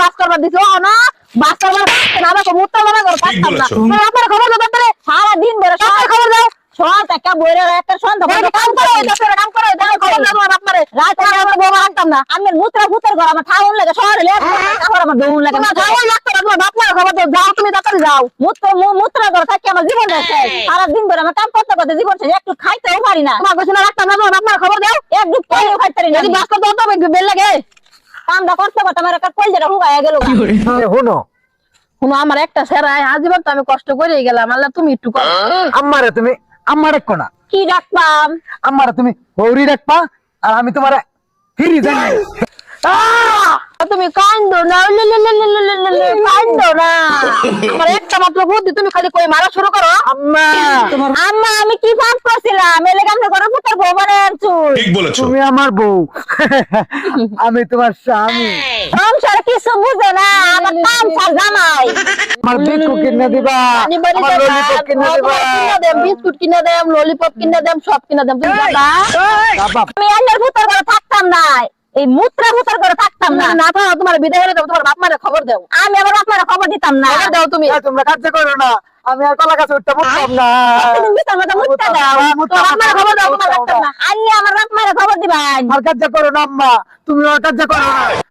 বাস করবার দিছো না বাস করবার না আমাকে মুত্তা মানা করো পারতাম না আপনার খবর দাও তাহলে সারা দিন বেরে সকাল খবর দাও সকাল থেকে বইরে একটা সন্ধ্যা কাম করো কাম করো খবর দাও আপনারে রাতে আমরা বউ আনতাম না আমি মুত্রা ভূতের ঘর আমার ঠাউন লাগে শহরে লে তারপর আমার দৌন লাগে ঠাউন লাগতো না তোমার আপনার খবর দাও যাও তুমি তাড়াতাড়ি যাও মুত্রা ঘর থাকি আমার জীবন আছে সারা দিন বেরে আমার কাম করতে করতে জীবন শেষ একটু খাইতেও পারি না তোমার গোছনা রাখতাম না আপনার খবর দাও একটু কইও খাইতে পারি না যদি বাস করতে হতো বেল লাগে কামটা করতে করতে আমার একটা কলজাটা হুগায়া গেল শুনো শুনো আমার একটা সেরাই আজীবন তো আমি কষ্ট করেই গেলাম আল্লাহ তুমি একটু কর আমারে তুমি আমার রাখো না কি রাখলাম আমারে তুমি হৌরি রাখবা আর আমি তোমারে ফিরি জানি তুমি কান্দো না কান্দো না আমার একটা মাত্র বুদ্ধি তুমি খালি কই মারা শুরু করো আম্মা আম্মা আমি কি পাপ করছিলাম এলে কামটা করে পুত্র বউ বানায় চুল ঠিক বলেছো তুমি আমার বউ আমি তোমার স্বামী সংসার কিছু বুঝে না আমার কাম সার জামাই আমার বিস্কুট কিনে দিবা আমার ললিপপ কিনে দিবা বিস্কুট কিনে দেম ললিপপ কিনে দেম সব কিনে দেম তুমি বাবা বাবা আমি আন্নার পুত্র করে থাকতাম না এই মুত্রা ভূতের করে থাকতাম না না তো তোমার বিদায় হলে তোমার বাপ মারে খবর দাও আমি আমার বাপ মারে খবর দিতাম না খবর দাও তুমি তোমরা কাজ করো না আমি আর কলা গাছে উঠতে পারতাম না তুমি বিস্তার মতো মুত্তা দাও তোমার বাপ মারে খবর দাও তোমার লাগতাম না আন্নি আমার বাপ মারে খবর দিবা আর কাজ করো না আম্মা তুমি আর কাজ করো না